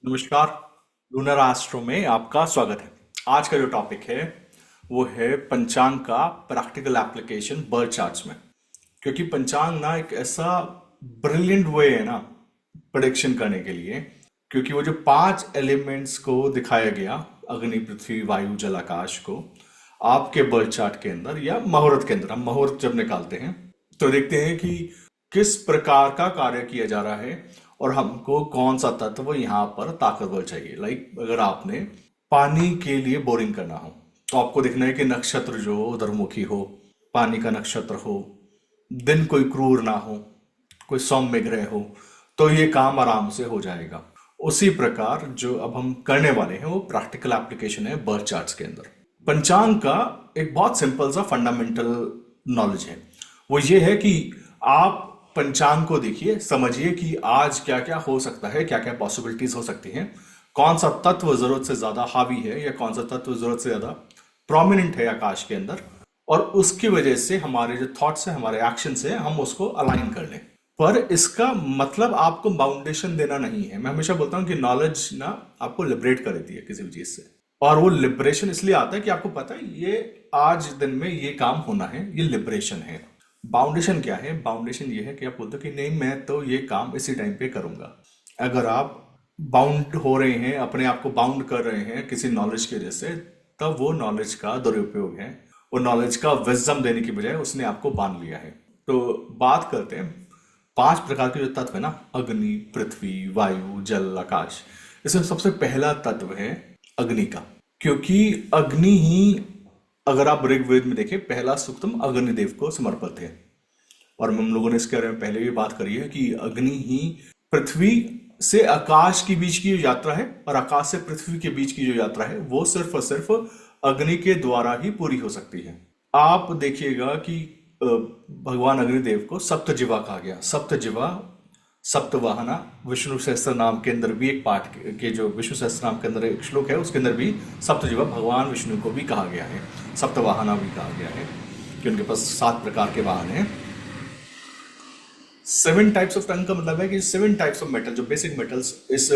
नमस्कार। Lunar astro में आपका स्वागत है। आज का जो टॉपिक है वो है पंचांग का प्रैक्टिकल एप्लीकेशन बर्थ चार्ट्स में। क्योंकि पंचांग ना एक ऐसा ब्रिलियंट वे है ना प्रेडिक्शन करने के लिए। क्योंकि वो जो 5 एलिमेंट्स को दिखाया गया, अग्नि पृथ्वी वायु जल आकाश को, आपके बर्थ चार्ट के अंदर या मुहूर्त के अंदर, हम मुहूर्त जब निकालते हैं तो देखते हैं कि किस प्रकार का कार्य किया जा रहा है और हमको कौन सा तत्व यहाँ पर ताकतवर चाहिए। लाइक अगर आपने पानी के लिए बोरिंग करना हो तो आपको देखना है कि नक्षत्र जो उधरमुखी हो, पानी का नक्षत्र हो, दिन कोई क्रूर ना हो, कोई सौम्य ग्रह हो, तो ये काम आराम से हो जाएगा। उसी प्रकार जो अब हम करने वाले हैं वो प्रैक्टिकल एप्लीकेशन है बर्थ चार्ट्स के अंदर। पंचांग का एक बहुत सिंपल सा फंडामेंटल नॉलेज है। वो ये है कि आप पंचांग को देखिए, समझिए कि आज क्या क्या हो सकता है, क्या क्या पॉसिबिलिटीज हो सकती हैं, कौन सा तत्व जरूरत से ज्यादा हावी है या कौन सा तत्व जरूरत से ज्यादा प्रोमिनेंट है आकाश के अंदर, और उसकी वजह से हमारे जो थॉट्स हैं, हमारे एक्शंस हैं, हम उसको अलाइन कर लें। पर इसका मतलब आपको बाउंडेशन देना नहीं है। मैं हमेशा बोलता हूं कि नॉलेज ना आपको लिबरेट कर देती है किसी भी चीज से, और वो लिबरेशन इसलिए आता है कि आपको पता है ये आज दिन में ये काम होना है, ये लिबरेशन है। बाउंडेशन क्या है? बाउंडेशन ये है कि आप बोलते हो कि नहीं, मैं तो ये काम इसी टाइम पे करूंगा। अगर आप बाउंड हो रहे हैं, अपने आप को बाउंड कर रहे हैं किसी नॉलेज की वजह से, तब वो नॉलेज का दुरुपयोग है। वो नॉलेज का विजडम देने की बजाय उसने आपको बांध लिया है। तो बात करते हैं 5 प्रकार के जो तत्व है ना, अग्नि पृथ्वी वायु जल आकाश। इसमें सबसे पहला तत्व है अग्नि का। क्योंकि अग्नि ही, अगर आप ऋग्वेद में देखें, पहला सूक्तम अग्निदेव को समर्पित है। और हम लोगों ने इसके बारे में पहले भी बात करी है कि अग्नि ही पृथ्वी से आकाश के बीच की जो यात्रा है और आकाश से पृथ्वी के बीच की जो यात्रा है वो सिर्फ और सिर्फ अग्नि के द्वारा ही पूरी हो सकती है। आप देखिएगा कि भगवान अग्निदेव को सप्तजिवा कहा गया। सप्तजिवा, सप्तवाहना, विष्णु सहस्त्र नाम के अंदर भी एक पाठ के जो विष्णु सहस्त्र नाम के अंदर एक श्लोक है, उसके अंदर भी सप्तजिवा भगवान विष्णु को भी कहा गया है, सप्तवाहना भी कहा गया है कि उनके पास 7 प्रकार के वाहन हैं। 7 टाइप्स ऑफ टंग का मतलब है कि 7 टाइप्स ऑफ मेटल, जो बेसिक मेटल्स इस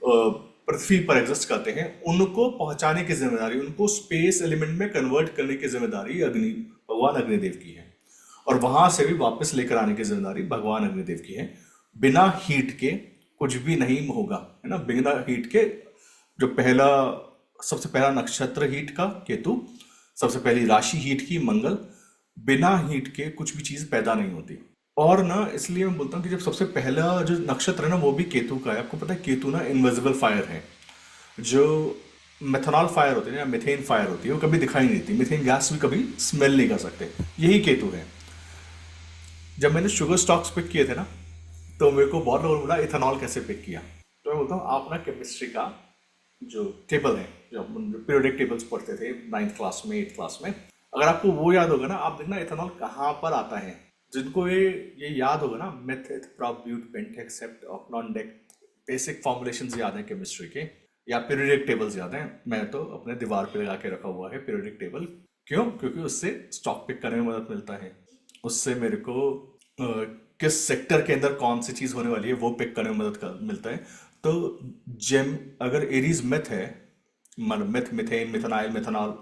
पृथ्वी पर एग्जिस्ट करते हैं, उनको पहुंचाने की जिम्मेदारी, उनको स्पेस एलिमेंट में कन्वर्ट करने की जिम्मेदारी अग्नि, भगवान अग्निदेव की है। और वहां से भी वापस लेकर आने की जिम्मेदारी भगवान अग्निदेव की है। बिना हीट के कुछ भी नहीं होगा, है ना। बिना हीट के जो सबसे पहला नक्षत्र हीट का केतु, सबसे पहली राशि हीट की मंगल, बिना हीट के कुछ भी चीज पैदा नहीं होती। और ना इसलिए मैं बोलता हूँ कि जब सबसे पहला जो नक्षत्र है ना वो भी केतु का है। आपको पता है केतु ना इनविजिबल फायर है। जो मेथनॉल फायर होती है या मिथेन फायर होती है वो कभी दिखाई नहीं देती, मिथेन गैस भी कभी स्मेल नहीं कर सकते, यही केतु है। जब मैंने शुगर स्टॉक्स पिक किए थे ना, तो मेरे को बहुत लोगों ने बोला इथेनॉल कैसे पिक किया। तो मैं बोलता हूँ आप ना केमिस्ट्री का जो टेबल है, जो पीरियोडिक टेबल्स पढ़ते थे 9th क्लास में 8th क्लास में, अगर आपको वो याद होगा ना, आप देखना इथेनॉल कहाँ पर आता है। जिनको ये याद होगा ना, meth prop but pent hex hept oct non dec, basic formulations याद है केमिस्ट्री के, या पीरियोडिक टेबल्स याद हैं। मैं तो अपने दीवार पे लगा के रखा हुआ है पीरियोडिक टेबल। क्यों? क्योंकि उससे स्टॉक पिक करने में मदद मिलता है। उससे मेरे को किस सेक्टर के अंदर कौन सी चीज होने वाली है वो पिक करने में मिलता है। तो जेम, अगर एरीज मेथ है, मतलब meth, methane, methenyl, methanol,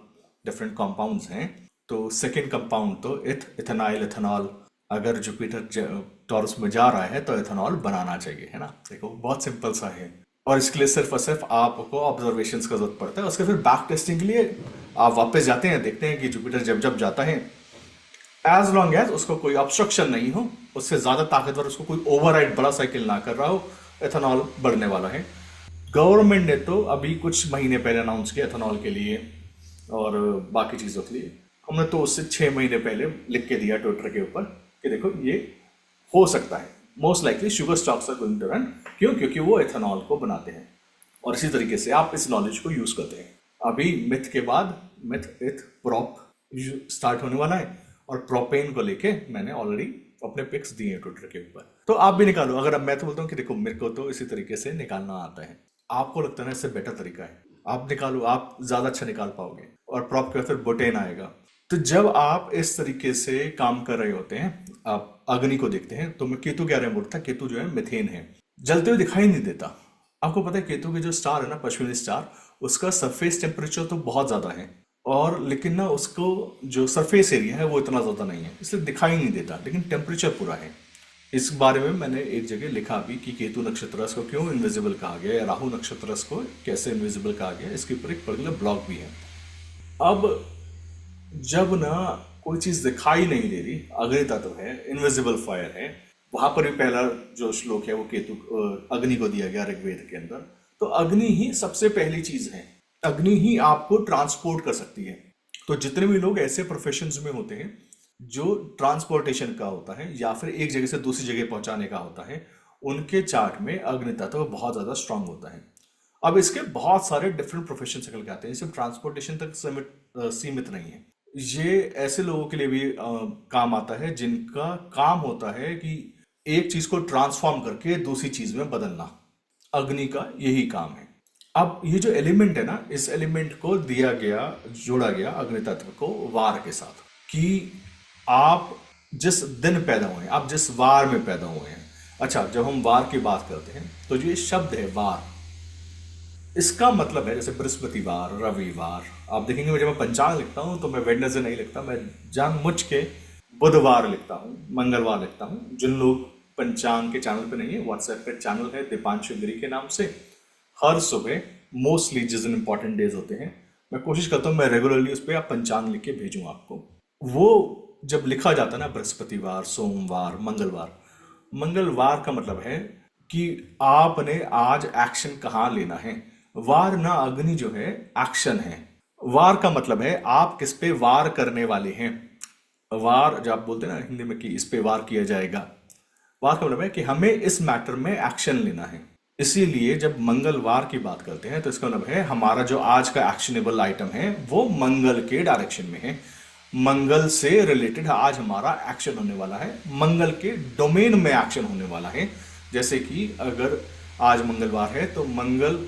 different compounds हैं, तो सेकंड कंपाउंड तो इथेनाइल, इथेनॉल। अगर जुपिटर टॉरस में जा रहा है तो इथेनॉल बनाना चाहिए, है ना। देखो बहुत सिंपल सा है। और इसके लिए सिर्फ और सिर्फ आपको ऑब्जर्वेशंस का जरूरत पड़ता है। उसके फिर बैक टेस्टिंग के लिए आप वापस जाते हैं, देखते हैं कि जुपिटर जब जब जाता है, एज लॉन्ग एज उसको कोई ऑब्स्ट्रक्शन नहीं हो, उससे ज्यादा ताकतवर, उसको कोई ओवरराइड बड़ा साइकिल ना कर रहा हो, एथेनॉल बढ़ने वाला है। गवर्नमेंट ने तो अभी कुछ महीने पहले अनाउंस किया एथेनॉल के लिए और बाकी चीजों के लिए। हमने तो उससे 6 महीने पहले लिख के दिया ट्विटर के ऊपर कि देखो ये हो सकता है, most likely sugar stocks are going to run. क्यों? क्योंकि वो एथेनॉल को बनाते हैं। और इसी तरीके से आप इस नॉलेज को यूज करते हैं। अभी मिथ के बाद मिथ इथ प्रॉप स्टार्ट होने वाला है, और प्रोपेन को लेके मैंने ऑलरेडी अपने पिक्स दिए हैं ट्विटर के ऊपर। तो आप भी निकालो। अगर अब मैं तो बोलता हूँ कि देखो मेरे को तो इसी तरीके से निकालना आता है, आपको लगता है ना इससे बेटर तरीका है, आप निकालो, आप ज्यादा अच्छा निकाल पाओगे। और प्रॉप के बाद फिर बोटेन आएगा। तो जब आप इस तरीके से काम कर रहे होते हैं, आप अग्नि को देखते हैं, तो मैं केतु कह रहे हैं बोलता, केतु जो है मिथेन है, जलते हुए दिखाई नहीं देता। आपको पता है केतु के जो स्टार है ना, पश्चिमी स्टार, उसका सरफेस टेम्परेचर तो बहुत ज्यादा है, और लेकिन ना उसको जो सरफेस एरिया है वो इतना ज्यादा नहीं है, इसलिए दिखाई नहीं देता, लेकिन टेम्परेचर पूरा है। इस बारे में मैंने एक जगह लिखा भी कि केतु नक्षत्रस को क्यों इनविजिबल कहा गया, या राहु नक्षत्रस को कैसे इनविजिबल कहा गया, इसके ऊपर एक पर्टिकुलर ब्लॉग भी है। अब जब ना कोई चीज दिखाई नहीं दे रही, अग्नि तत्व है, इनविजिबल फायर है, वहां पर भी पहला जो श्लोक है वो केतु अग्नि को दिया गया ऋग्वेद के अंदर। तो अग्नि ही सबसे पहली चीज है, अग्नि ही आपको ट्रांसपोर्ट कर सकती है। तो जितने भी लोग ऐसे प्रोफेशंस में होते हैं जो ट्रांसपोर्टेशन का होता है या फिर एक जगह से दूसरी जगह पहुंचाने का होता है, उनके चार्ट में अग्नि तत्व बहुत ज्यादा स्ट्रांग होता है। अब इसके बहुत सारे डिफरेंट प्रोफेशन निकल के आते हैं, सिर्फ ट्रांसपोर्टेशन तक सीमित नहीं है। ये ऐसे लोगों के लिए भी काम आता है जिनका काम होता है कि एक चीज को ट्रांसफॉर्म करके दूसरी चीज में बदलना। अग्नि का यही काम है। अब ये जो एलिमेंट है ना, इस एलिमेंट को दिया गया, जोड़ा गया अग्नि तत्व को वार के साथ, कि आप जिस दिन पैदा हुए हैं, आप जिस वार में पैदा हुए हैं। अच्छा, जब हम वार की बात करते हैं तो जो ये शब्द है वार, इसका मतलब है जैसे बृहस्पतिवार, रविवार। आप देखेंगे जब मैं पंचांग लिखता हूं तो मैं वेडनेसडे नहीं लिखता, मैं जानबूझ के बुधवार लिखता हूं, मंगलवार लिखता हूं। जिन लोग पंचांग के चैनल पे नहीं है, व्हाट्सएप पे चैनल है दीपांशु गिरी के नाम से, हर सुबह मोस्टली जिस दिन इंपॉर्टेंट डेज होते हैं मैं कोशिश करता हूँ मैं रेगुलरली उस पर आप पंचांग लिख के भेजूँ आपको। वो जब लिखा जाता है ना बृहस्पतिवार, सोमवार, मंगलवार, मंगलवार का मतलब है कि आपने आज एक्शन कहाँ लेना है। वार ना अग्नि जो है एक्शन है। वार का मतलब है आप किस पे वार करने वाले हैं। वार जब आप बोलते हैं ना हिंदी में कि इस पे वार किया जाएगा, वार का मतलब है कि हमें इस मैटर में एक्शन लेना है। इसीलिए जब मंगलवार की बात करते हैं तो इसका मतलब है हमारा जो आज का एक्शनेबल आइटम है वो मंगल के डायरेक्शन में है, मंगल से रिलेटेड आज हमारा एक्शन होने वाला है, मंगल के डोमेन में एक्शन होने वाला है। जैसे कि अगर आज मंगलवार है तो मंगल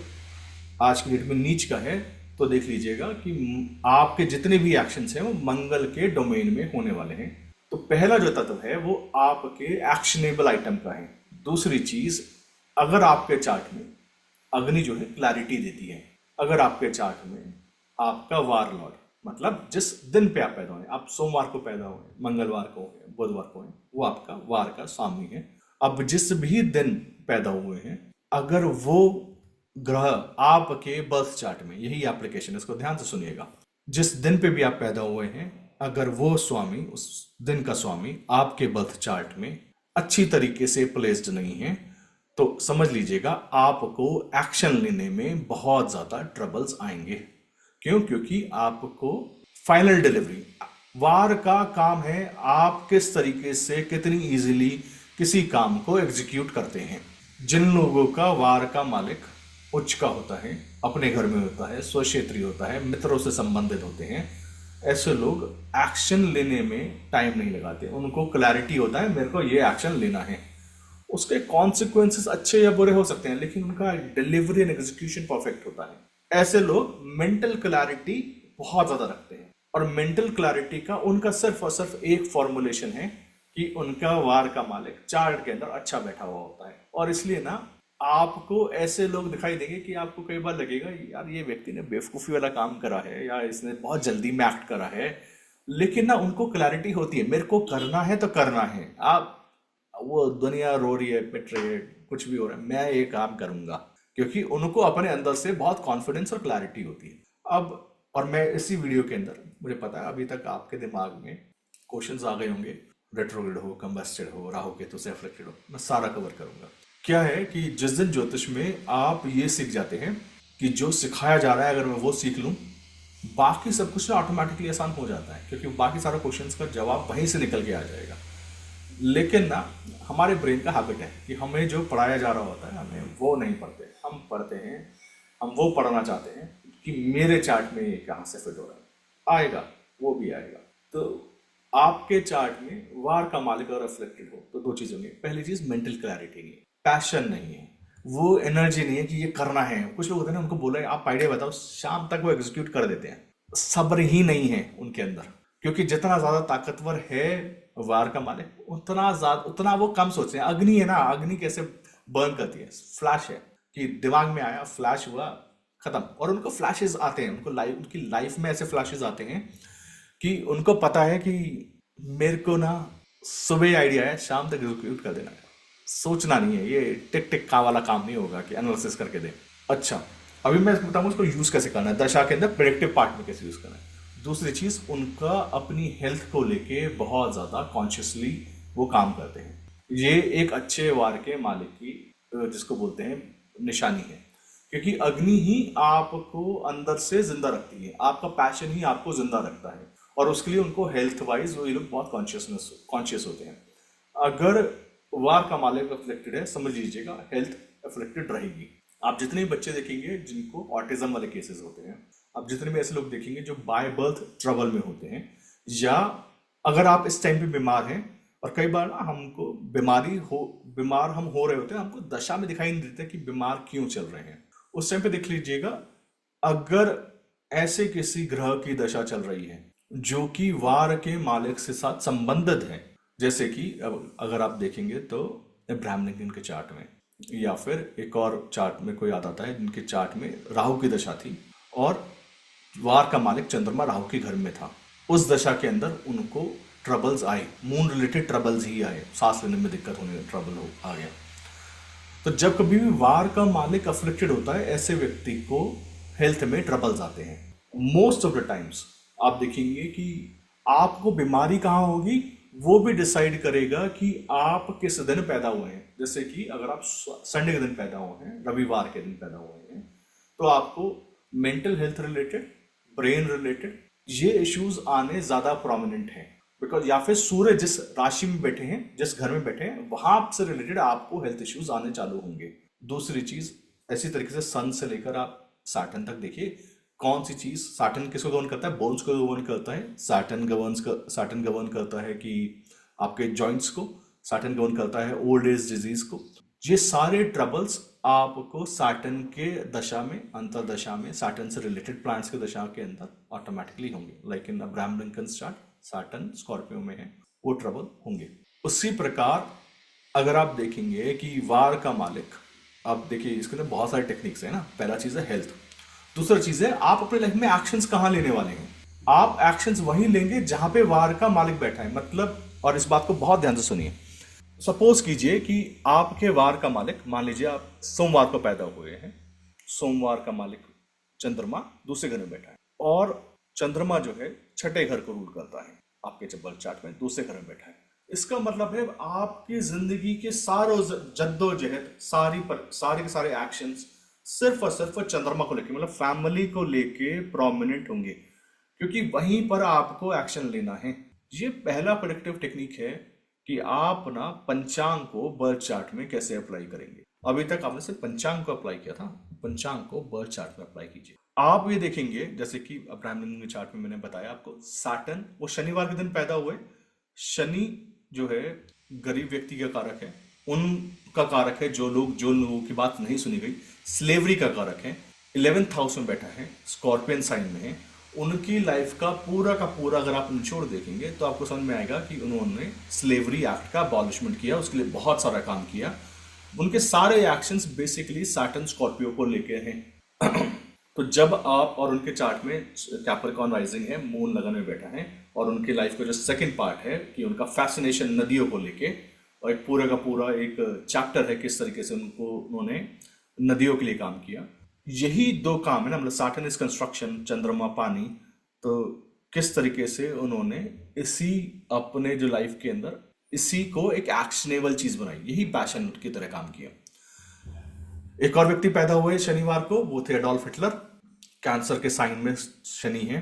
आज की डेट में नीच का है, तो देख लीजिएगा कि आपके जितने भी एक्शंस हैं वो मंगल के डोमेन में होने वाले हैं। तो पहला जो तत्व है वो आपके एक्शनेबल आइटम का है। दूसरी चीज, अगर आपके चार्ट में अग्नि जो है क्लैरिटी देती है, अगर आपके चार्ट में आपका वार लॉर्ड, मतलब जिस दिन पे आप पैदा हुए, आप सोमवार को पैदा हुए, मंगलवार को हुए, बुधवार को हुए, वो आपका वार का स्वामी है। अब जिस भी दिन पैदा हुए हैं, अगर वो ग्रह आपके बर्थ चार्ट में, यही एप्लीकेशन है, इसको ध्यान से सुनिएगा, जिस दिन पे भी आप पैदा हुए हैं, अगर वो स्वामी, उस दिन का स्वामी आपके बर्थ चार्ट में अच्छी तरीके से प्लेस्ड नहीं है, तो समझ लीजिएगा आपको एक्शन लेने में बहुत ज्यादा ट्रबल्स आएंगे। क्यों? क्योंकि आपको फाइनल डिलीवरी, वार का काम है आप किस तरीके से कितनी इजीली किसी काम को एग्जीक्यूट करते हैं। जिन लोगों का वार का मालिक उच्च का होता है, अपने घर में होता है, स्वक्षेत्री होता है, मित्रों से संबंधित होते हैं, ऐसे लोग एक्शन लेने में टाइम नहीं लगाते। उनको क्लैरिटी होता है मेरे को ये एक्शन लेना है, उसके कॉन्सिक्वेंसेस अच्छे या बुरे हो सकते हैं, लेकिन उनका डिलीवरी एंड एग्जीक्यूशन परफेक्ट होता है। ऐसे लोग मेंटल क्लैरिटी बहुत ज्यादा रखते हैं, और मेंटल क्लैरिटी का उनका सिर्फ और सिर्फ एक फॉर्मुलेशन है कि उनका वार का मालिक चार्ट के अंदर अच्छा बैठा हुआ होता है। और इसलिए ना आपको ऐसे लोग दिखाई देंगे कि आपको कई बार लगेगा यार ये व्यक्ति ने बेवकूफी वाला काम करा है, या इसने बहुत जल्दी में एक्ट करा है, लेकिन ना उनको क्लैरिटी होती है मेरे को करना है तो करना है। आप वो दुनिया रो रही है, पिट रही है, कुछ भी हो रहा है, मैं ये काम करूंगा, क्योंकि उनको अपने अंदर से बहुत कॉन्फिडेंस और क्लैरिटी होती है। अब और मैं इसी वीडियो के अंदर, मुझे पता है अभी तक आपके दिमाग में क्वेश्चंस आ गए होंगे, रेट्रोग्रेड हो, कंबस्टेड हो, राहु केतु से अफ्लिक्टेड हो, मैं सारा कवर करूंगा। क्या है कि जिस दिन ज्योतिष में आप ये सीख जाते हैं कि जो सिखाया जा रहा है अगर मैं वो सीख लूं, बाकी सब कुछ ऑटोमेटिकली आसान हो जाता है, क्योंकि बाकी सारा क्वेश्चंस का जवाब वहीं से निकल के आ जाएगा। लेकिन ना हमारे ब्रेन का हैबिट है कि हमें जो पढ़ाया जा रहा होता है हमें वो नहीं पढ़ते, हम पढ़ते हैं, हम वो पढ़ना चाहते हैं कि मेरे चार्ट में ये कहाँ से फिट हो रहा है, आएगा वो भी आएगा। तो आपके चार्ट में वार का मालिक और अफ्लिक्टेड हो तो दो चीज होंगी। पहली चीज मेंटल क्लैरिटी नहीं है, पैशन नहीं है, वो एनर्जी नहीं है कि ये करना है। कुछ लोग होते हैं ना, उनको बोला आप आइडिया बताओ, शाम तक वो एग्जीक्यूट कर देते हैं। सब्र ही नहीं है उनके अंदर, क्योंकि जितना ज्यादा ताकतवर है वार का मालिक उतना वो कम सोचते हैं। अग्नि है ना, अग्नि कैसे बर्न करती है, फ्लैश है कि दिमाग में आया, फ्लैश हुआ, खत्म। और उनको फ्लैशेस आते हैं, उनकी लाइफ में ऐसे फ्लैशेस आते हैं कि उनको पता है कि मेरे को ना सुबह आइडिया है, शाम तक एग्जीक्यूट कर देना है, सोचना नहीं है, ये टिक टिक का वाला काम नहीं होगा कि एनालिसिस करके दे। अच्छा, अभी मैं बताऊंगा उसको यूज कैसे करना है, दशा के अंदर प्रेडिक्टिव पार्ट में कैसे यूज करना है। दूसरी चीज, उनका अपनी हेल्थ को लेके बहुत ज्यादा कॉन्शियसली वो काम करते हैं। ये एक अच्छे वार के मालिक की जिसको बोलते हैं निशानी है, क्योंकि अग्नि ही आपको अंदर से जिंदा रखती है, आपका पैशन ही आपको जिंदा रखता है, और उसके लिए उनको हेल्थ वाइज वो ये लोग बहुत कॉन्शियस होते हैं। अगर वार का मालिक अफ्लिक्टेड है, समझ लीजिएगा हेल्थ अफ्लिक्टेड रहेगी। आप जितने भी बच्चे देखेंगे जिनको ऑटिज्म वाले केसेस होते हैं, आप जितने भी ऐसे लोग देखेंगे जो बाय बर्थ ट्रबल में होते हैं, या अगर आप इस टाइम पे बीमार हैं, और कई बार ना हमको बीमार हम हो रहे होते हैं, हमको दशा में दिखाई नहीं देता कि बीमार क्यों चल रहे हैं। उस टाइम पे देख लीजिएगा, अगर ऐसे किसी ग्रह की दशा चल रही है जो कि वार के मालिक से साथ संबंधित है, जैसे कि अब अगर आप देखेंगे तो अब्राहम लिंकन के चार्ट में, या फिर एक और चार्ट में कोई याद आता है जिनके चार्ट में राहु की दशा थी और वार का मालिक चंद्रमा राहु के घर में था, उस दशा के अंदर उनको ट्रबल्स आए, मून रिलेटेड ट्रबल्स ही आए, सांस लेने में दिक्कत होने ट्रबल हो आ गया। तो जब कभी भी वार का मालिक अफ्लिक्टेड होता है, ऐसे व्यक्ति को हेल्थ में ट्रबल्स आते हैं। मोस्ट ऑफ द टाइम्स आप देखेंगे कि आपको बीमारी कहाँ होगी वो भी डिसाइड करेगा कि आप किस दिन पैदा हुए हैं। जैसे कि अगर आप संडे के दिन पैदा हुए हैं, रविवार के दिन पैदा हुए हैं, तो आपको mental health related, brain related ये इश्यूज आने ज्यादा प्रोमिनेंट हैं, बिकॉज या फिर सूर्य जिस राशि में बैठे हैं, जिस घर में बैठे हैं, वहां से रिलेटेड आपको हेल्थ इश्यूज आने चालू होंगे। दूसरी चीज, ऐसी तरीके से सन से लेकर आप सैटर्न तक देखिए, कौन सी चीज, सैटर्न किसको गवर्न करता है, बोन्स को गवर्न करता है, सैटर्न गवर्न करता है कि आपके जॉइंट्स को, सैटर्न गवर्न करता है ओल्ड एज डिजीज को। ये सारे ट्रबल्स आपको सैटर्न के दशा में, अंतर दशा में, सैटर्न से रिलेटेड प्लैनेट्स के दशा के अंदर ऑटोमेटिकली होंगे। Like in Abraham Lincoln chart, Saturn Scorpio में है, वो ट्रबल होंगे। उसी प्रकार अगर आप देखेंगे कि वार का मालिक, आप देखिए इसके अंदर बहुत सारे टेक्निक्स है ना। पहला चीज है हेल्थ, दूसरा चीज है आप अपने लाइफ में एक्शंस कहां लेने वाले हैं। आप एक्शंस वहीं लेंगे जहां पे वार का मालिक बैठा है, मतलब, और इस बात को बहुत ध्यान से सुनिए। सपोज कीजिए कि आपके वार का मालिक, मान लीजिए आप सोमवार को पैदा हुए हैं, सोमवार का मालिक चंद्रमा दूसरे घर में बैठा है, और चंद्रमा जो है छठे घर को रूल करता है आपके बर्थ चार्ट में, दूसरे घर में बैठा है। इसका मतलब है आपकी जिंदगी के सारों जद्दोजहद, सारे के सारे एक्शंस सिर्फ और सिर्फ चंद्रमा को लेके, मतलब फैमिली को लेके प्रोमिनेंट होंगे, क्योंकि वहीं पर आपको एक्शन लेना है। ये पहला प्रेडिक्टिव टेक्निक है कि आप ना पंचांग को बर्थ चार्ट में कैसे अप्लाई करेंगे। अभी तक आपने सिर्फ पंचांग को अप्लाई किया था, पंचांग को बर्थ चार्ट में अप्लाई कीजिए। आप ये देखेंगे जैसे कि अब्राहम लिंकन के चार्ट में मैंने बताया आपको, सैटर्न वो शनिवार के दिन पैदा हुए। शनि जो है गरीब व्यक्ति का कारक है, उनका कारक है जो लोगों की बात नहीं सुनी गई, स्लेवरी का कारक है, 11th हाउस में बैठा है, स्कॉर्पियन साइन में है। उनकी लाइफ का पूरा अगर आप निचोड़ देखेंगे तो आपको समझ में आएगा कि उन्होंने स्लेवरी एक्ट का अबॉलिशमेंट किया, उसके लिए बहुत सारा काम किया। उनके सारे एक्शंस बेसिकली सैटर्न स्कॉर्पियो को लेके हैं। तो जब आप, और उनके चार्ट में कैप्रिकॉर्न राइजिंग है, मून लगन में बैठा है, और उनकी लाइफ का जो सेकंड पार्ट है कि उनका फैसिनेशन नदियों को लेके, और एक पूरा एक चैप्टर है किस तरीके से उन्होंने नदियों के लिए काम किया। यही दो काम है ना, मतलब सैटर्न इज कंस्ट्रक्शन, चंद्रमा पानी, तो किस तरीके से उन्होंने इसी अपने जो लाइफ के अंदर इसी को एक एक्शनेबल चीज बनाई, यही पैशन की तरह काम किया। एक और व्यक्ति पैदा हुए शनिवार को, वो थे एडोल्फ हिटलर, कैंसर के साइन में शनि है,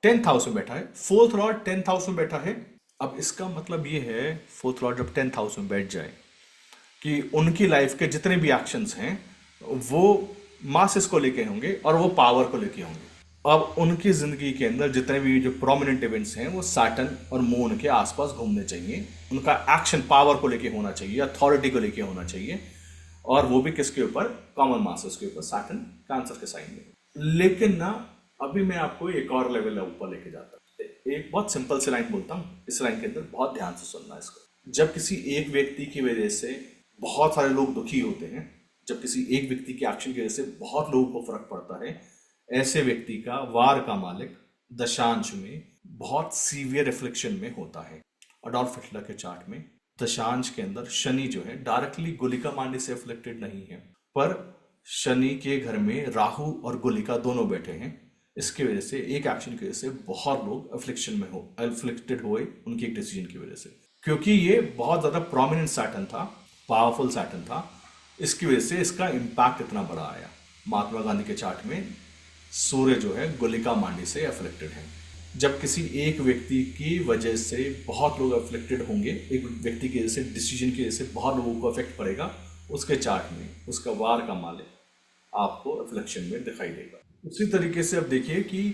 10th हाउस में बैठा है, 4th लॉर्ड 10th हाउस में बैठा है। अब इसका मतलब ये है 4th लॉर्ड जब 10th हाउस में बैठ जाए कि उनकी लाइफ के जितने भी एक्शंस हैं वो मासेस को लेके होंगे और वो पावर को लेके होंगे। अब उनकी जिंदगी के अंदर जितने भी जो प्रोमिनेंट इवेंट्स हैं वो सैटर्न और मून के आसपास घूमने चाहिए। उनका एक्शन पावर को लेके होना चाहिए, अथॉरिटी को लेके होना चाहिए, और वो भी किसके ऊपर, कॉमन मासेस के ऊपर, सैटर्न कैंसर के साइन में। लेकिन ना अभी मैं आपको एक और लेवल ऊपर लेके जाता हूँ। एक बहुत सिंपल सी लाइन बोलता हूँ, इस लाइन के अंदर बहुत ध्यान से सुनना इसको। जब किसी एक व्यक्ति की वजह से बहुत सारे लोग दुखी होते हैं, जब किसी एक व्यक्ति के एक्शन की वजह से बहुत लोगों को फर्क पड़ता है, ऐसे व्यक्ति का वार का मालिक दशांश में बहुत सीवियर एफ्लिक्शन में होता है। अडोल्फ हिटलर के चार्ट में दशांश के अंदर शनि जो है डायरेक्टली गुलिका मांडी से एफ्लिक्टेड नहीं है, पर शनि के घर में राहु और गुलिका दोनों बैठे हैं। इसकी वजह से एक एक्शन की वजह से बहुत लोग एफ्लिक्शन में हो एफ्लिक्टेड हुए उनकी एक डिसीजन की वजह से, क्योंकि ये बहुत ज्यादा प्रोमिनेंट सैटर्न था, पावरफुल सैटर्न था। इसकी वजह से इसका इम्पैक्ट इतना बड़ा आया। महात्मा गांधी के चार्ट में सूर्य जो है गुलिका मांडी से एफ्लिक्टेड है। जब किसी एक व्यक्ति की वजह से बहुत लोग अफ्लिक्टेड होंगे, एक व्यक्ति की वजह से, डिसीजन की वजह से बहुत लोगों को अफेक्ट पड़ेगा, उसके चार्ट में उसका वार का मालिक आपको अफ्लिक्शन में दिखाई देगा। उसी तरीके से अब देखिए कि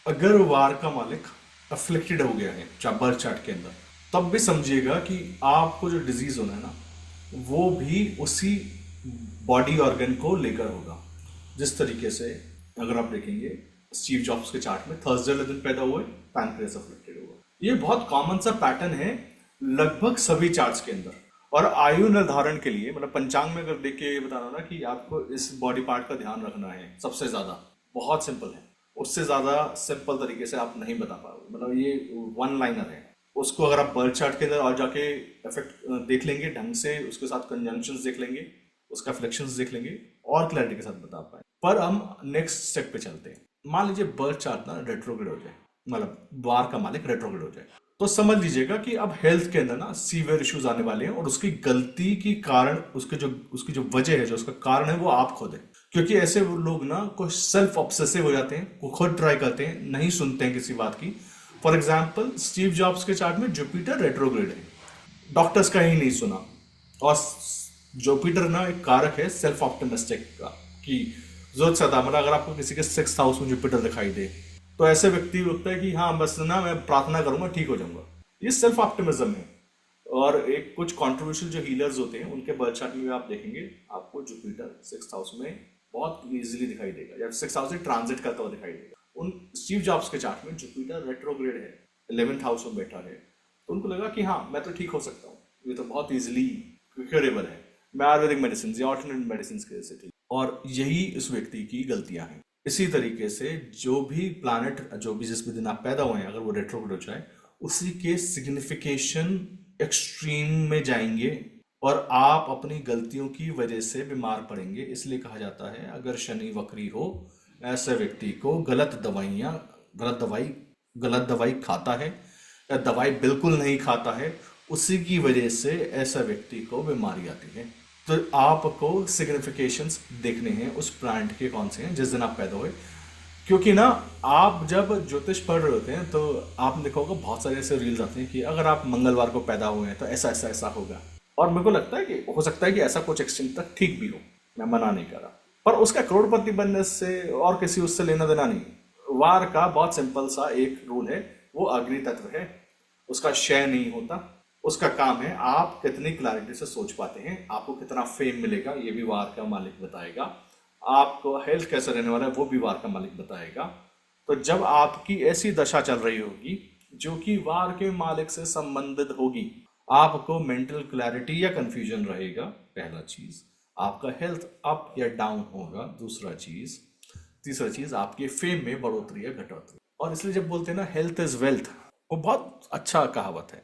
अगर वार का मालिक अफ्लिक्टेड हो गया है बर्थ चार्ट के अंदर, तब भी समझिएगा कि आपको जो डिजीज होना है ना, वो भी उसी बॉडी ऑर्गन को लेकर होगा। जिस तरीके से अगर आप देखेंगे स्टीव जॉब्स के चार्ट में थर्सडे वाले दिन पैदा हुए, पैनक्रियास अफ्लिक्टेड हुआ। ये बहुत कॉमन सा पैटर्न है लगभग सभी चार्ट्स के अंदर। और आयु निर्धारण के लिए, मतलब पंचांग में अगर देख के ये बताना ना कि आपको इस बॉडी पार्ट का ध्यान रखना है, सबसे ज्यादा बहुत सिंपल है, उससे ज्यादा सिंपल तरीके से आप नहीं बता पाओगे। मतलब ये वन लाइनर है। उसको अगर आप बर्थ चार्ट के अंदर और जाके इफेक्ट देख लेंगे ढंग से, उसके साथ कंजंक्शंस देख लेंगे, उसका फ्लेक्शंस देख लेंगे और क्लैरिटी के साथ बता पाए। पर हम नेक्स्ट स्टेप पे चलते हैं। मान लीजिए बर्थ चार्ट ना रेट्रोग्रेड हो जाए, मतलब वार का मालिक रेट्रोग्रेड हो जाए, तो समझ लीजिएगा कि अब हेल्थ के अंदर ना सीवियर इश्यूज आने वाले हैं और उसकी गलती की कारण, उसकी जो वजह है, जो उसका कारण है, वो आप खुद है। क्योंकि ऐसे लोग ना कुछ सेल्फ ऑब्सेसिव हो जाते हैं, वो खुद ट्राई करते हैं, नहीं सुनते हैं किसी बात की। फॉर एग्जाम्पल स्टीव जॉब्स के चार्ट में जुपिटर रेट्रोग्रेड है, डॉक्टर्स का ही नहीं सुना। और जुपिटर ना एक कारक है सेल्फ ऑप्टिमिस्टिक का, कि जरूरत से ज्यादा, मतलब अगर आपको किसी के 6th हाउस में जुपिटर दिखाई दे तो ऐसे व्यक्ति लगता है कि हाँ बस ना मैं प्रार्थना करूंगा ठीक हो जाऊंगा। ये सेल्फ ऑप्टिमिज्म है। और एक कुछ कंट्रोवर्शियल जो हीलर्स होते हैं उनके बर्थ चार्ट में आप देखेंगे, आपको जुपिटर 6th हाउस में बहुत इजीली दिखाई देगा, या 6th हाउस से ट्रांजिट करता हुआ दिखाई देगा। उन स्टीव जॉब्स के चार्ट में जुपिटर रेट्रोग्रेड है, 11th हाउस में बैठा है, तो उनको लगा कि हाँ मैं तो ठीक हो सकता हूँ, ये तो बहुत इजिली क्योरेबल है, मैं आयुर्वेदिक मेडिसिन या ऑल्टरनेट मेडिसिन की वजह से ठीक। और यही इस व्यक्ति की गलतियां हैं। इसी तरीके से जो भी प्लैनेट, जो भी जिस भी दिन आप पैदा हुए हैं, अगर वो रेट्रोग्रेड हो जाए, उसी के सिग्निफिकेशन एक्सट्रीम में जाएंगे और आप अपनी गलतियों की वजह से बीमार पड़ेंगे। इसलिए कहा जाता है अगर शनि वक्री हो, ऐसे व्यक्ति को गलत दवाई खाता है या दवाई बिल्कुल नहीं खाता है, उसी की वजह से ऐसा व्यक्ति को बीमारी आती है। तो आपको सिग्निफिकेशंस देखने हैं उस प्लांट के कौन से हैं जिस दिन आप पैदा हुए। क्योंकि ना आप जब ज्योतिष पढ़ रहे होते हैं तो आपने देखा होगा बहुत सारे ऐसे रील्स आते हैं कि अगर आप मंगलवार को पैदा हुए हैं तो ऐसा ऐसा ऐसा होगा। और मेरे को लगता है कि हो सकता है कि ऐसा कुछ एक्सटेंट तक ठीक भी हो, मैं मना नहीं कर रहा, पर उसका करोड़पति बनने से और किसी उससे लेना देना नहीं। वार का बहुत सिंपल सा एक रूल है, वो अग्नि तत्व है, उसका क्षय नहीं होता। उसका काम है आप कितनी क्लैरिटी से सोच पाते हैं, आपको कितना फेम मिलेगा ये भी वार का मालिक बताएगा, आपको हेल्थ कैसे रहने वाला है वो भी वार का मालिक बताएगा। तो जब आपकी ऐसी दशा चल रही होगी जो कि वार के मालिक से संबंधित होगी, आपको मेंटल क्लैरिटी या कंफ्यूजन रहेगा, पहला चीज। आपका हेल्थ अप या डाउन होगा, दूसरा चीज। तीसरा चीज आपके फेम में बढ़ोतरी या घटोतरी। और इसलिए जब बोलते हैं ना हेल्थ इज वेल्थ, वो बहुत अच्छा कहावत है,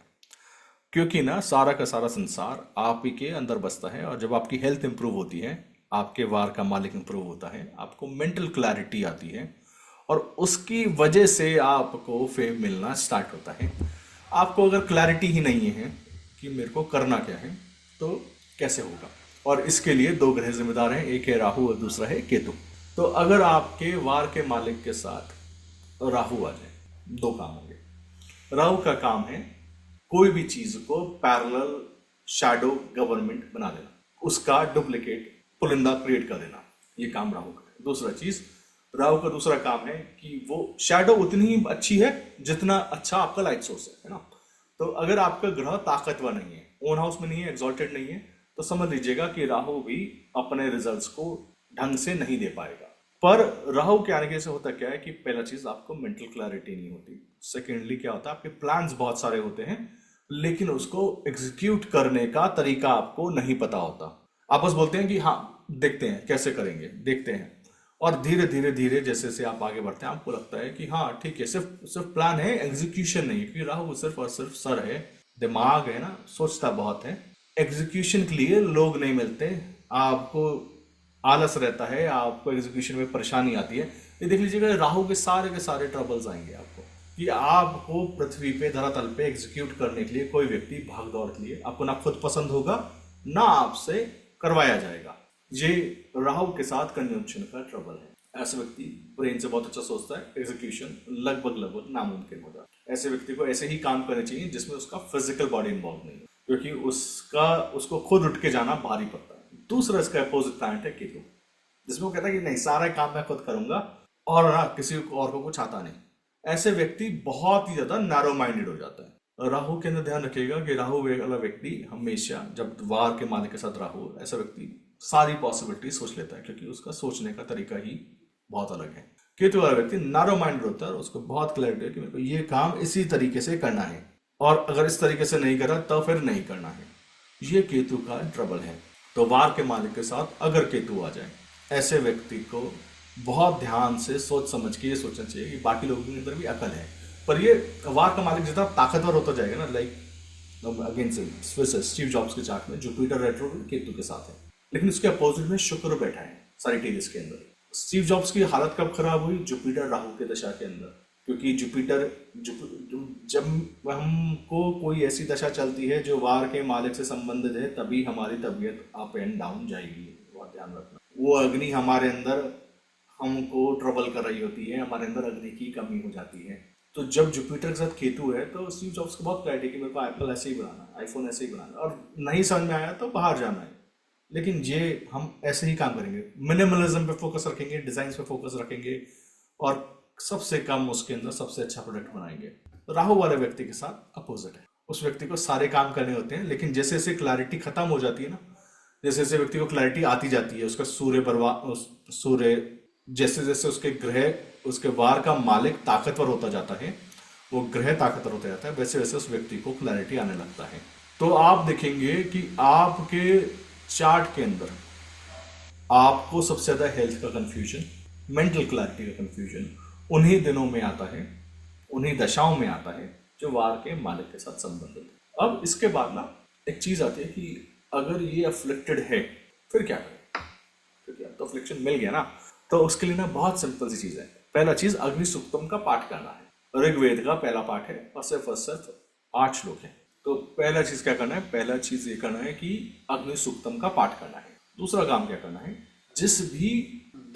क्योंकि ना सारा का सारा संसार आप ही के अंदर बसता है। और जब आपकी हेल्थ इंप्रूव होती है, आपके वार का मालिक इंप्रूव होता है, आपको मेंटल क्लैरिटी आती है और उसकी वजह से आपको फेम मिलना स्टार्ट होता है। आपको अगर क्लैरिटी ही नहीं है कि मेरे को करना क्या है तो कैसे होगा। और इसके लिए दो ग्रह जिम्मेदार हैं, एक है राहु और दूसरा है केतु। तो अगर आपके वार के मालिक के साथ राहु आ जाए, दो काम होंगे। राहु का काम है कोई भी चीज को पैरेलल शैडो गवर्नमेंट बना देना, उसका डुप्लीकेट पुलिंदा क्रिएट कर देना, ये काम राहु का है। दूसरा चीज, राहु का दूसरा काम है कि वो शैडो उतनी ही अच्छी है जितना अच्छा आपका लाइट सोर्स है ना। तो अगर आपका ग्रह ताकतवर नहीं है, ओन हाउस में नहीं है, एक्सॉल्टेड नहीं है, तो समझ लीजिएगा कि राहु भी अपने रिजल्ट्स को ढंग से नहीं दे पाएगा। पर राहु के आने से होता क्या है कि पहला चीज आपको मेंटल क्लैरिटी नहीं होती। सेकेंडली क्या होता है, आपके प्लान्स बहुत सारे होते हैं लेकिन उसको एग्जीक्यूट करने का तरीका आपको नहीं पता होता। आप बस बोलते हैं कि हाँ देखते हैं कैसे करेंगे, देखते हैं। और धीरे धीरे धीरे जैसे जैसे आप आगे बढ़ते हैं आपको लगता है कि हाँ ठीक है, सिर्फ सिर्फ प्लान है, एग्जीक्यूशन नहीं है। क्योंकि राहु सिर्फ और सिर्फ सर है, दिमाग है ना, सोचता बहुत है। एग्जीक्यूशन के लिए लोग नहीं मिलते, आपको आलस रहता है, आपको एग्जीक्यूशन में परेशानी आती है। ये देख लीजिएगा, राहु के सारे ट्रबल्स आएंगे आपको, कि आपको पृथ्वी पे धरातल पे एग्जीक्यूट करने के लिए कोई व्यक्ति भाग दौड़ के लिए आपको ना खुद पसंद होगा ना आपसे करवाया जाएगा। ये राहु के साथ कंजंक्शन का ट्रबल है। ऐसे व्यक्ति ब्रेन से बहुत अच्छा सोचता है, एग्जीक्यूशन लगभग लगभग नामुमकिन हो जाता है। ऐसे व्यक्ति को ऐसे ही काम करने चाहिए जिसमें उसका फिजिकल बॉडी इन्वॉल्व नहीं है, क्योंकि उसको खुद उठ के जाना भारी पड़ता है। दूसरा इसका अपोजिट प्लैनेट है केतु, जिसमें वो कहता है कि नहीं, सारा काम मैं खुद करूंगा और ना किसी और को कुछ आता नहीं। ऐसे व्यक्ति बहुत ही ज्यादा नैरो माइंडेड हो जाता है। राहु के अंदर ध्यान रखिएगा कि राहु वाला व्यक्ति हमेशा, जब वार के मालिक के साथ राहु, ऐसा व्यक्ति सारी पॉसिबिलिटी सोच लेता है, क्योंकि उसका सोचने का तरीका ही बहुत अलग है। केतु वाला व्यक्ति नैरो माइंडेड होता है और उसको बहुत क्लैरिटी है कि मेरे को ये काम इसी तरीके से करना है, और अगर इस तरीके से नहीं करा तो फिर नहीं करना है। ये केतु का ट्रबल है। तो वार के मालिक के साथ अगर केतु आ जाए, ऐसे व्यक्ति को बहुत ध्यान से सोच समझ के ये सोचना चाहिए कि बाकी लोगों के अंदर भी अकल है, पर ये वार का मालिक जितना ताकतवर होता जाएगा ना, लाइक अगेन से स्टीव जॉब्स के चार्ट में जुपिटर रेट्रो केतु के साथ है, लेकिन उसके अपोजिट में शुक्र बैठा है सैजिटेरियस के अंदर। स्टीव जॉब्स की हालत कब खराब हुई? जुपिटर राहु के दशा के अंदर, क्योंकि जुपिटर जब हमको कोई ऐसी दशा चलती है जो वार के मालिक से संबंधित है, तभी हमारी तबीयत अप एंड डाउन जाएगी, बहुत ध्यान रखना। वो अग्नि हमारे अंदर हमको ट्रबल कर रही होती है, हमारे अंदर अग्नि की कमी हो जाती है। तो जब जुपिटर के साथ केतु है तो स्टीव जॉब्स को बहुत क्लैरिटी कि मेरे को एप्पल ऐसे ही बनाना है, आईफोन ऐसे ही बनाना है, और नहीं समझ में आया तो बाहर जाना है। लेकिन ये हम ऐसे ही काम करेंगे, मिनिमलिज्म पे फोकस रखेंगे, डिजाइन पे फोकस रखेंगे, और सबसे कम उसके अंदर सबसे अच्छा प्रोडक्ट बनाएंगे। तो राहु वाले व्यक्ति के साथ अपोजिट है। उस व्यक्ति को सारे काम करने होते हैं, लेकिन जैसे जैसे क्लैरिटी खत्म हो जाती है ना, जैसे जैसे व्यक्ति को क्लैरिटी आती जाती है, उसका सूर्य जैसे जैसे उसके ग्रह, उसके वार का मालिक ताकतवर होता जाता है, वो ग्रह ताकतवर होता जाता है, वैसे वैसे उस व्यक्ति को क्लैरिटी आने लगता है। तो आप देखेंगे कि आपके चार्ट के अंदर आपको सबसे ज्यादा हेल्थ का कंफ्यूजन, मेंटल क्लैरिटी का कंफ्यूजन उन्हीं दिनों में आता है, उन्हीं दशाओं में आता है जो वार के मालिक के साथ संबंधित है। अब इसके बाद ना एक चीज आती है कि अगर ये अफ्लिक्टेड है फिर क्या करें, क्योंकि अब तो अफ्लिक्शन मिल गया ना। तो उसके लिए ना बहुत सिंपल सी चीज है। पहला चीज, अग्नि सूक्तम का पाठ करना है। ऋग्वेद का पहला पाठ है और सिर्फ 8 श्लोक है। तो पहला चीज क्या करना है? पहला चीज ये करना है कि अग्नि सूक्तम का पाठ करना है। दूसरा काम क्या करना है? जिस भी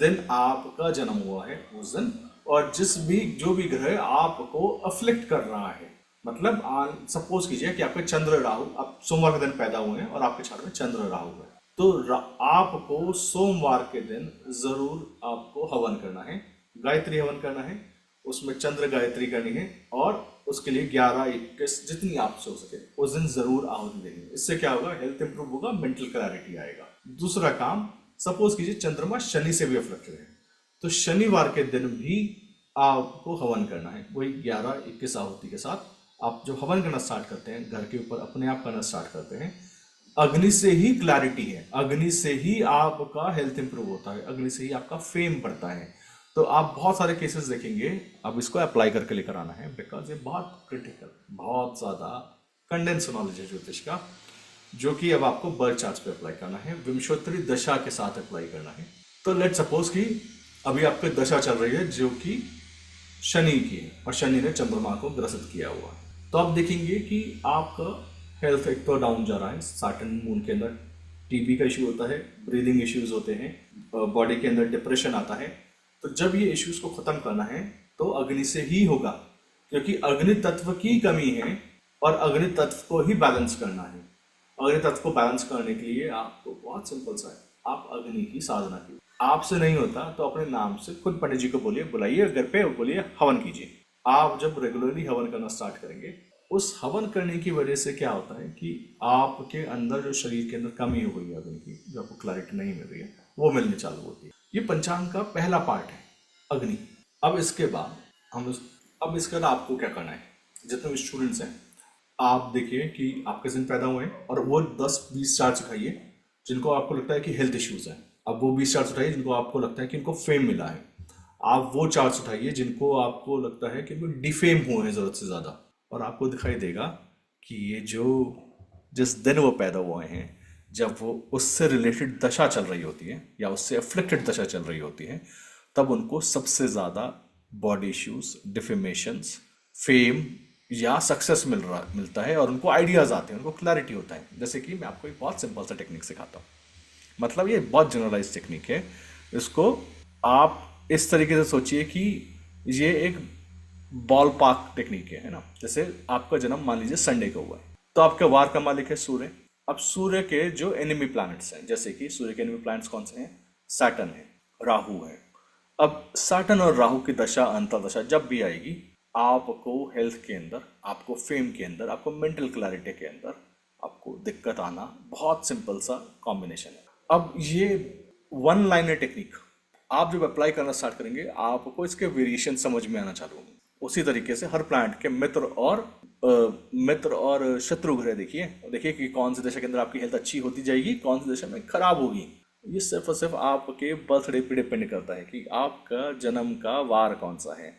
दिन आपका जन्म हुआ है उस दिन, और जो भी ग्रह आपको अफ्लिक्ट कर रहा है, मतलब सपोज कीजिए कि आपके चंद्र राहु, आप सोमवार के दिन पैदा हुए हैं और आपके चार्ट में चंद्र राहु है, तो आपको सोमवार के दिन जरूर आपको हवन करना है, गायत्री हवन करना है, उसमें चंद्र गायत्री करनी है, और उसके लिए 11-21 जितनी आपसे हो सके उस दिन जरूर आहुति देनी है। इससे क्या होगा? हेल्थ इंप्रूव होगा, मेंटल क्लैरिटी आएगा। दूसरा काम, सपोज कीजिए चंद्रमा शनि से भी अफ्लिक्टेड है, तो शनिवार के दिन भी आपको हवन करना है, वही 11-21 आहुति के साथ। आप जो हवन करना स्टार्ट करते हैं, घर के ऊपर अपने आप करना स्टार्ट करते हैं, अग्नि से ही क्लैरिटी है, अग्नि से ही आपका हेल्थ इंप्रूव होता है, अग्नि से ही आपका फेम बढ़ता है। तो आप बहुत सारे केसेस देखेंगे। अब इसको अप्लाई करके लेकर आना है, बिकॉज ये बहुत क्रिटिकल, बहुत ज्यादा कंडेंस नॉलेज है ज्योतिष का, जो कि अब आपको बर्थ चार्ट पे अप्लाई करना है, विंशोत्तरी दशा के साथ अप्लाई करना है। तो लेट सपोज कि अभी आपकी दशा चल रही है जो कि शनि की है, और शनि ने चंद्रमा को ग्रसित किया हुआ है। तो आप देखेंगे कि आपका हेल्थ एक तो डाउन जा रहा है। सैटर्न मून के अंदर टीबी का इश्यू होता है, ब्रीदिंग इश्यूज होते हैं, बॉडी के अंदर डिप्रेशन आता है। तो जब ये इश्यूज को खत्म करना है तो अग्नि से ही होगा, क्योंकि अग्नि तत्व की कमी है और अग्नि तत्व को ही बैलेंस करना है। अग्नि तत्व को बैलेंस करने के लिए आपको बहुत सिंपल सा है, आप अग्नि की साधना कीजिए। आपसे नहीं होता तो अपने नाम से खुद पंडित जी को बोलिए, बुलाइए घर पे, बोलिए हवन कीजिए। आप जब रेगुलरली हवन करना स्टार्ट करेंगे, उस हवन करने की वजह से क्या होता है कि आपके अंदर जो शरीर के अंदर कमी हो गई है अग्नि की, जो आपको क्लैरिटी नहीं मिल रही है, वो मिलने चालू होती है। ये पंचांग का पहला पार्ट है, अग्नि। अब इसके बाद अब इसके बाद आपको क्या करना है? जितने भी स्टूडेंट्स हैं, आप देखिए कि आप किस दिन पैदा हुए हैं, और वो 10-20 चार्ट सिखाइए जिनको आपको लगता है कि हेल्थ इश्यूज हैं। अब वो 20 चार्ट्स उठाइए जिनको आपको लगता है कि इनको फेम मिला है। आप वो चार्ट्स उठाइए जिनको आपको लगता है कि इनको डिफेम हुए हैं ज़रूरत से ज़्यादा, और आपको दिखाई देगा कि ये जो जिस दिन वो पैदा हुए हैं, जब वो उससे रिलेटेड दशा चल रही होती है या उससे अफ्लिक्टेड दशा चल रही होती है, तब उनको सबसे ज़्यादा बॉडी इश्यूज, डिफेमेशंस, फेम या सक्सेस मिलता है, और उनको आइडियाज़ आते हैं, उनको क्लैरिटी होता है। जैसे कि मैं आपको एक बहुत सिंपल सा टेक्निक सिखाता हूँ, मतलब ये बहुत जनरलाइज टेक्निक है। इसको आप इस तरीके से सोचिए कि ये एक बॉल पार्क टेक्निक है ना। जैसे आपका जन्म मान लीजिए संडे को हुआ है, तो आपके वार का मालिक है सूर्य। अब सूर्य के जो एनिमी प्लैनेट्स हैं, जैसे कि सूर्य के एनिमी प्लैनेट्स कौन से हैं? सैटर्न है, राहु है। अब सैटर्न और राहु की दशा, अंतर्दशा जब भी आएगी, आपको हेल्थ के अंदर, आपको फेम के अंदर, आपको मेंटल क्लैरिटी के अंदर आपको दिक्कत आना बहुत सिंपल सा कॉम्बिनेशन है। अब ये वन लाइनर टेक्निक आप जब अप्लाई करना स्टार्ट करेंगे, आपको इसके वेरिएशन समझ में आना चालू होंगे। उसी तरीके से हर प्लैनेट के मित्र और शत्रु ग्रह देखिए, देखिए कि कौन सी दशा के अंदर आपकी हेल्थ अच्छी होती जाएगी, कौन सी दशा में खराब होगी। ये सिर्फ और सिर्फ आपके बर्थडे पे डिपेंड करता है कि आपका जन्म का वार कौन सा है।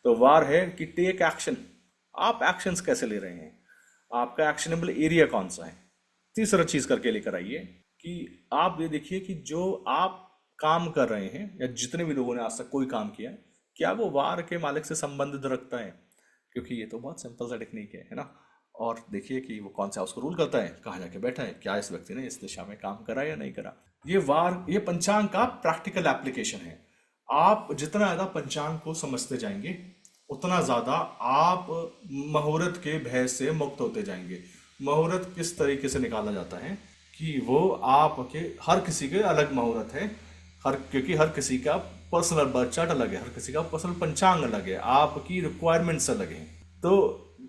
तो वार है कि टेक एक्शन, आप एक्शंस कैसे ले रहे हैं, आपका एक्शनेबल एरिया कौन सा है। तीसरा चीज करके लेकर आइए कि आप ये देखिए कि जो आप काम कर रहे हैं, या जितने भी लोगों ने आज तक कोई काम किया, क्या वो वार के मालिक से संबंधित रखता है? क्योंकि ये तो बहुत सिंपल सा टेक्निक है ना। और देखिए कि वो कौन सा उसको रूल करता है, कहाँ जाके बैठा है, क्या इस व्यक्ति ने इस दिशा में काम करा या नहीं करा। ये पंचांग का प्रैक्टिकल एप्लीकेशन है। आप जितना ज्यादा पंचांग को समझते जाएंगे, उतना ज्यादा आप मुहूर्त के भय से मुक्त होते जाएंगे। मुहूर्त किस तरीके से निकाला जाता है कि वो आपके, हर किसी के अलग मुहूर्त है, क्योंकि हर किसी का पर्सनल बर्थ चार्ट अलग है, हर किसी का पर्सनल पंचांग अलग है, आपकी रिक्वायरमेंट्स अलग हैं। तो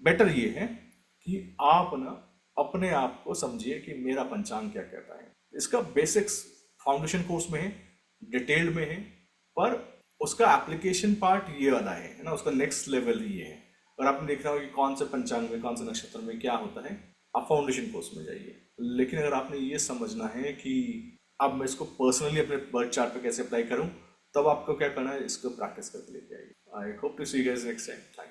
बेटर ये है कि आप ना अपने आप को समझिए कि मेरा पंचांग क्या कहता है। इसका बेसिक्स फाउंडेशन कोर्स में है, डिटेल्ड में है, पर उसका एप्लीकेशन पार्ट ये वाला है ना, उसका नेक्स्ट लेवल ये है। और आपने देखना होगा कि कौन से पंचांग में, कौन से नक्षत्र में क्या होता है, आप फाउंडेशन कोर्स में जाइए। लेकिन अगर आपने ये समझना है कि अब मैं इसको पर्सनली अपने बर्थ चार्ट पे कैसे अप्लाई करूं, तब आपको क्या करना है, इसको प्रैक्टिस करके लेके आइए। I hope to see you guys next time. Thank you.